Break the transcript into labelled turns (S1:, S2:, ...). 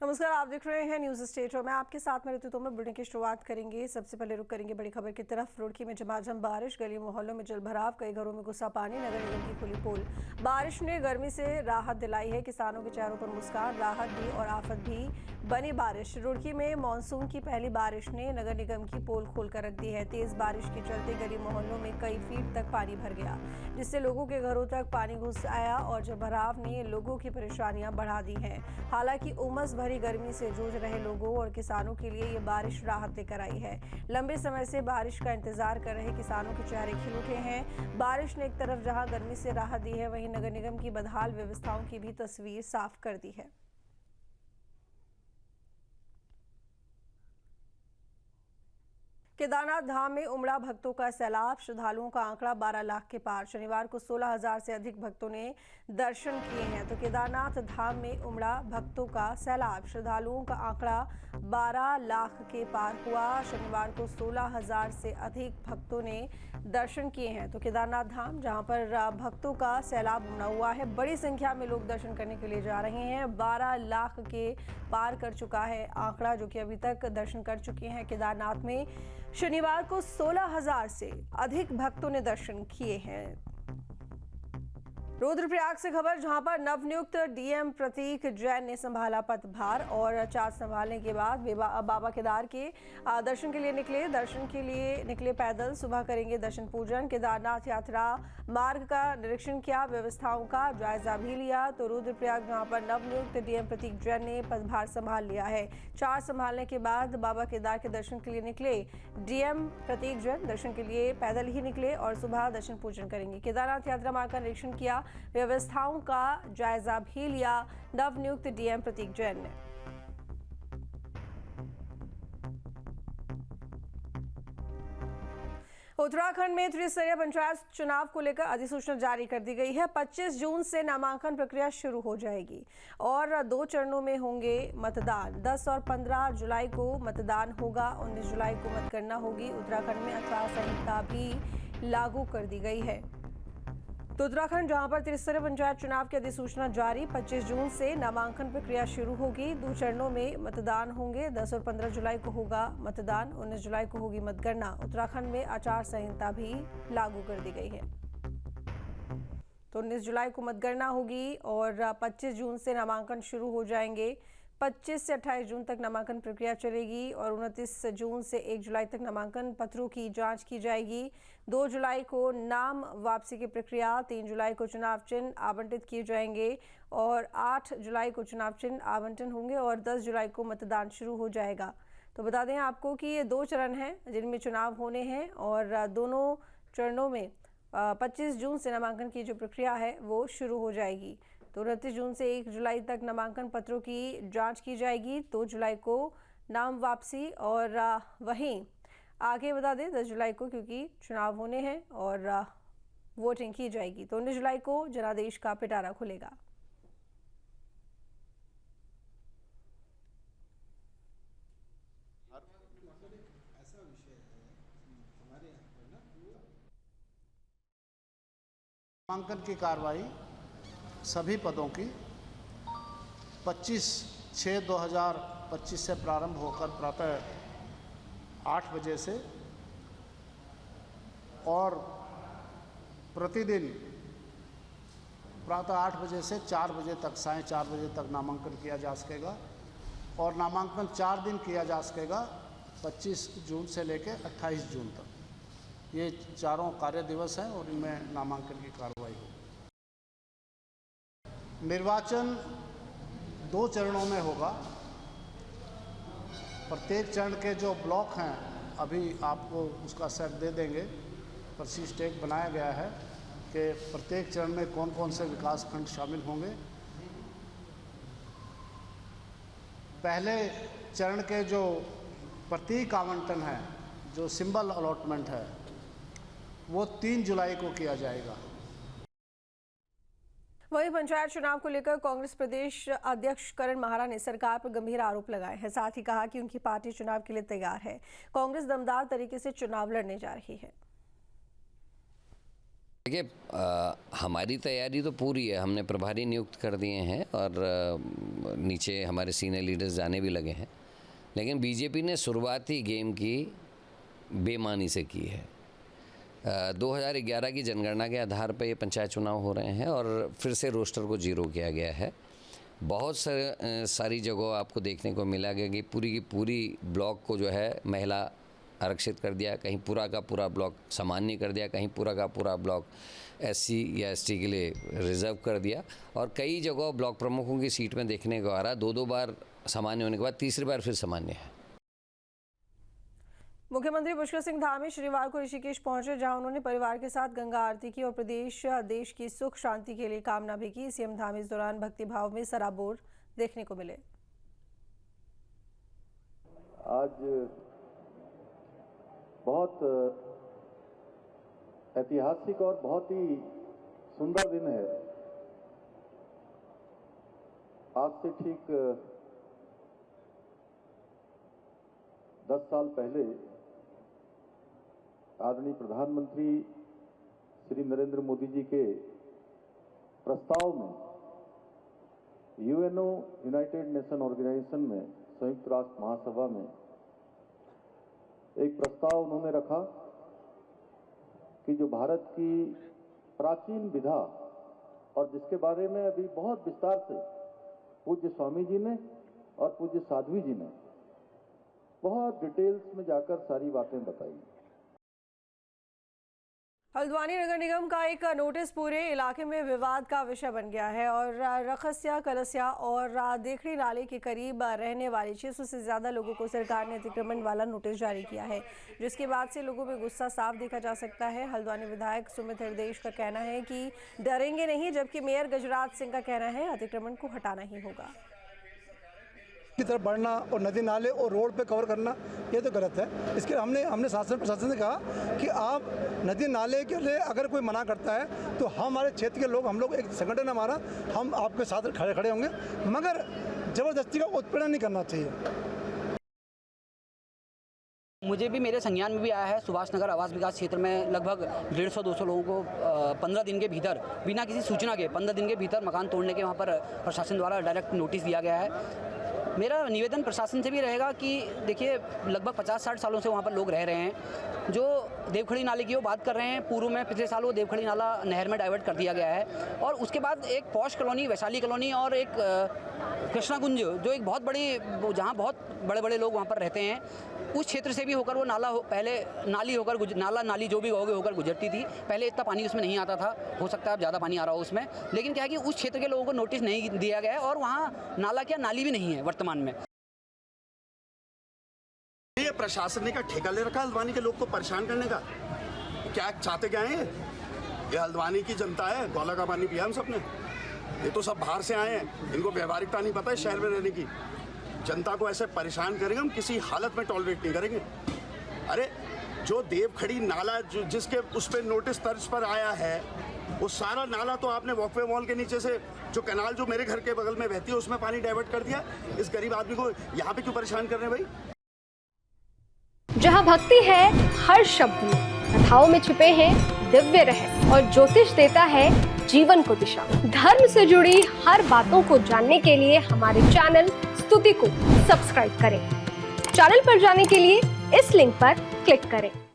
S1: नमस्कार, आप देख रहे हैं न्यूज स्टेट और मैं आपके साथ में रहती। तो मैं बुलेटिन की शुरुआत करेंगे। सबसे पहले रुक करेंगे बड़ी खबर की तरफ। रुड़की में झमाझम बारिश, गली मोहल्लों में जलभराव, कई घरों में घुसा पानी, नगर निगम की खुली पोल। बारिश ने गर्मी से राहत दिलाई है, किसानों के चेहरों पर मुस्कान। राहत भी और आफत भी बनी बारिश। रुड़की में मानसून की पहली बारिश ने नगर निगम की पोल खोलकर रख दी है। तेज बारिश के चलते गली मोहल्लों में कई फीट तक पानी भर गया, जिससे लोगों के घरों तक पानी घुस आया और जलभराव ने लोगों की परेशानियां बढ़ा दी हैं। हालांकि उमस भरी गर्मी से जूझ रहे लोगों और किसानों के लिए ये बारिश राहत लेकर आई है। लंबे समय से बारिश का इंतजार कर रहे किसानों के चेहरे खिल उठे हैं। बारिश ने एक तरफ जहां गर्मी से राहत दी है, वहीं नगर निगम की बदहाल व्यवस्थाओं की भी तस्वीर साफ कर दी है। केदारनाथ धाम में उमड़ा भक्तों का सैलाब, श्रद्धालुओं का आंकड़ा 12 लाख के पार। शनिवार को 16,000 से अधिक भक्तों ने दर्शन किए हैं। तो केदारनाथ धाम में उमड़ा भक्तों का सैलाब, श्रद्धालुओं का आंकड़ा 12 लाख के पार हुआ। शनिवार को 16,000 से अधिक भक्तों ने दर्शन किए हैं। तो केदारनाथ धाम, जहां पर भक्तों का सैलाब उमड़ा हुआ है, बड़ी संख्या में लोग दर्शन करने के लिए जा रहे हैं। 12 लाख के पार कर चुका है आंकड़ा, जो कि अभी तक दर्शन कर चुके हैं केदारनाथ में। शनिवार को 16,000 से अधिक भक्तों ने दर्शन किए हैं। रुद्रप्रयाग से खबर, जहां पर नवनियुक्त डीएम प्रतीक जैन ने संभाला पदभार और चार्ज संभालने के बाद बाबा केदार के दर्शन के लिए निकले। दर्शन के लिए निकले पैदल, सुबह करेंगे दर्शन पूजन। केदारनाथ यात्रा मार्ग का निरीक्षण किया, व्यवस्थाओं का जायजा भी लिया। तो रुद्रप्रयाग, जहां पर नवनियुक्त डीएम प्रतीक जैन ने पदभार संभाल लिया है। चार्ज संभालने के बाद बाबा केदार के दर्शन के लिए निकले डीएम प्रतीक जैन। दर्शन के लिए पैदल ही निकले और सुबह दर्शन पूजन करेंगे। केदारनाथ यात्रा मार्ग का निरीक्षण किया, व्यवस्थाओं का जायजा भी लिया नवनियुक्त डीएम प्रतीक जैन ने। उत्तराखंड में त्रिस्तरीय पंचायत चुनाव को लेकर अधिसूचना जारी कर दी गई है। 25 जून से नामांकन प्रक्रिया शुरू हो जाएगी और 2 चरणों में होंगे मतदान। 10 और 15 जुलाई को मतदान होगा, 19 जुलाई को मतगणना होगी। उत्तराखंड में आचार संहिता भी लागू कर दी गई है। तो उत्तराखंड, जहां पर त्रिस्तरीय पंचायत चुनाव की अधिसूचना जारी, 25 जून से नामांकन प्रक्रिया शुरू होगी। 2 चरणों में मतदान होंगे। 10 और 15 जुलाई को होगा मतदान, 19 जुलाई को होगी मतगणना। उत्तराखंड में आचार संहिता भी लागू कर दी गई है। तो 19 जुलाई को मतगणना होगी और 25 जून से नामांकन शुरू हो जाएंगे। 25 से 28 जून तक नामांकन प्रक्रिया चलेगी और 29 जून से 1 जुलाई तक नामांकन पत्रों की जांच की जाएगी। 2 जुलाई को नाम वापसी की प्रक्रिया, 3 जुलाई को चुनाव चिन्ह आवंटित किए जाएंगे और 8 जुलाई को चुनाव चिन्ह आवंटन होंगे और 10 जुलाई को मतदान शुरू हो जाएगा। तो बता दें आपको कि ये 2 चरण हैं जिनमें चुनाव होने हैं और दोनों चरणों में 25 जून से नामांकन की जो प्रक्रिया है वो शुरू हो जाएगी। तो 29 जून से 1 जुलाई तक नामांकन पत्रों की जांच की जाएगी। 2 जुलाई को नाम वापसी और वहीं आगे बता दें 10 जुलाई को, क्योंकि चुनाव होने हैं और वोटिंग की जाएगी। तो 19 जुलाई को जनादेश का पिटारा खुलेगा।
S2: नामांकन की कार्रवाई सभी पदों की 25/6/2025 से प्रारंभ होकर प्रातः 8 बजे से और प्रतिदिन प्रातः 8 बजे से 4 बजे तक, साढ़े 4 बजे तक नामांकन किया जा सकेगा और नामांकन 4 दिन किया जा सकेगा, 25 जून से लेकर 28 जून तक। ये चारों कार्य दिवस हैं और इनमें नामांकन की कार्रवाई होगी। निर्वाचन 2 चरणों में होगा। प्रत्येक चरण के जो ब्लॉक हैं, अभी आपको उसका सेट दे देंगे। प्रशिष्ट टेक बनाया गया है कि प्रत्येक चरण में कौन कौन से विकास खंड शामिल होंगे। पहले चरण के जो प्रतीक आवंटन है, जो सिंबल अलॉटमेंट है, वो 3 जुलाई को किया जाएगा।
S1: वहीं पंचायत चुनाव को लेकर कांग्रेस प्रदेश अध्यक्ष करण माहरा ने सरकार पर गंभीर आरोप लगाए हैं। साथ ही कहा कि उनकी पार्टी चुनाव के लिए तैयार है। कांग्रेस दमदार तरीके से चुनाव लड़ने जा रही है।
S3: देखिए, हमारी तैयारी तो पूरी है। हमने प्रभारी नियुक्त कर दिए हैं और नीचे हमारे सीनियर लीडर्स जाने भी लगे हैं, लेकिन बीजेपी ने शुरुआती गेम की बेईमानी से की है। 2011 की जनगणना के आधार पर ये पंचायत चुनाव हो रहे हैं और फिर से रोस्टर को जीरो किया गया है। बहुत सारी जगहों आपको देखने को मिला गया कि पूरी की पूरी ब्लॉक को जो है महिला आरक्षित कर दिया, कहीं पूरा का पूरा ब्लॉक सामान्य कर दिया, कहीं पूरा का पूरा ब्लॉक एससी या एसटी के लिए रिजर्व कर दिया और कई जगहों ब्लॉक प्रमुखों की सीट में देखने को आ रहा, दो बार सामान्य होने के बाद तीसरी बार फिर सामान्य है।
S1: मुख्यमंत्री पुष्कर सिंह धामी शनिवार को ऋषिकेश पहुंचे, जहां उन्होंने परिवार के साथ गंगा आरती की और देश की सुख शांति के लिए कामना भी की। सीएम धामी इस दौरान भक्तिभाव में सराबोर देखने को मिले।
S4: आज बहुत ऐतिहासिक और बहुत ही सुंदर दिन है। आज से ठीक 10 साल पहले आदरणीय प्रधानमंत्री श्री नरेंद्र मोदी जी के प्रस्ताव में यूएनओ यूनाइटेड नेशन ऑर्गेनाइजेशन में संयुक्त राष्ट्र महासभा में एक प्रस्ताव उन्होंने रखा कि जो भारत की प्राचीन विधा और जिसके बारे में अभी बहुत विस्तार से पूज्य स्वामी जी ने और पूज्य साध्वी जी ने बहुत डिटेल्स में जाकर सारी बातें बताई।
S1: हल्द्वानी नगर निगम का एक नोटिस पूरे इलाके में विवाद का विषय बन गया है और रखसिया, कलसिया और देखड़ी नाले के करीब रहने वाले 600 से ज़्यादा लोगों को सरकार ने अतिक्रमण वाला नोटिस जारी किया है, जिसके बाद से लोगों में गुस्सा साफ देखा जा सकता है। हल्द्वानी विधायक सुमित हृदेश का कहना है कि डरेंगे नहीं, जबकि मेयर गजराज सिंह का कहना है अतिक्रमण को हटाना ही होगा।
S5: की तरफ बढ़ना और नदी नाले और रोड पे कवर करना ये तो गलत है। इसके हमने शासन प्रशासन से कहा कि आप नदी नाले के लिए अगर कोई मना करता है तो हमारे क्षेत्र के लोग, हम लोग एक संगठन हमारा, हम आपके साथ खड़े होंगे, मगर ज़बरदस्ती का उत्पीड़न नहीं करना चाहिए।
S6: मुझे भी मेरे संज्ञान में भी आया है, सुभाष नगर आवास विकास क्षेत्र में लगभग 150-200 लोगों को 15 दिन के भीतर बिना किसी सूचना के 15 दिन के भीतर मकान तोड़ने के वहाँ पर प्रशासन द्वारा डायरेक्ट नोटिस दिया गया है। मेरा निवेदन प्रशासन से भी रहेगा कि देखिए लगभग 50-60 सालों से वहाँ पर लोग रह रहे हैं। जो देवखड़ी नाले की वो बात कर रहे हैं, पूर्व में पिछले साल वो देवखड़ी नाला नहर में डाइवर्ट कर दिया गया है और उसके बाद एक पॉश कॉलोनी, वैशाली कॉलोनी और एक कृष्णा कुंज, जो एक बहुत बड़ी, जहाँ बहुत बड़े बड़े लोग वहाँ पर रहते हैं, उस क्षेत्र से भी होकर वो पहले नाली होकर नाली जो भी होकर गुजरती थी। पहले इतना पानी उसमें नहीं आता था, हो सकता है अब ज़्यादा पानी आ रहा हो उसमें, लेकिन क्या है कि उस क्षेत्र के लोगों को नोटिस नहीं दिया गया है और वहाँ नाला क्या नाली भी नहीं है वर्तमान में।
S7: ये प्रशासन ने का ठेका ले रखा हल्द्वानी के लोग को परेशान करने का। क्या चाहते क्या हैं? ये हल्द्वानी की जनता है, गौला का पानी पिया हम सबने। ये तो सब बाहर से आए हैं, इनको व्यवहारिकता नहीं पता है शहर में रहने की। जनता को ऐसे परेशान करेंगे हम, किसी हालत में टॉलरेट नहीं करेंगे। अरे जो देवखड़ी नाला जिसके उस पर नोटिस तर्ज पर आया है, वो सारा नाला तो आपने वॉकवे मॉल के नीचे से जो कैनाल जो मेरे घर के बगल में बहती है उसमें पानी डाइवर्ट कर दिया। इस गरीब आदमी को यहाँ पे क्यों परेशान कर रहे हैं भाई?
S8: जहाँ भक्ति है हर शब्द में, कथाओं में छिपे हैं दिव्य रहस्य और ज्योतिष देता है जीवन को दिशा। धर्म से जुड़ी हर बातों को जानने के लिए हमारे चैनल स्तुति को सब्सक्राइब करें। चैनल पर जाने के लिए इस लिंक पर क्लिक करें।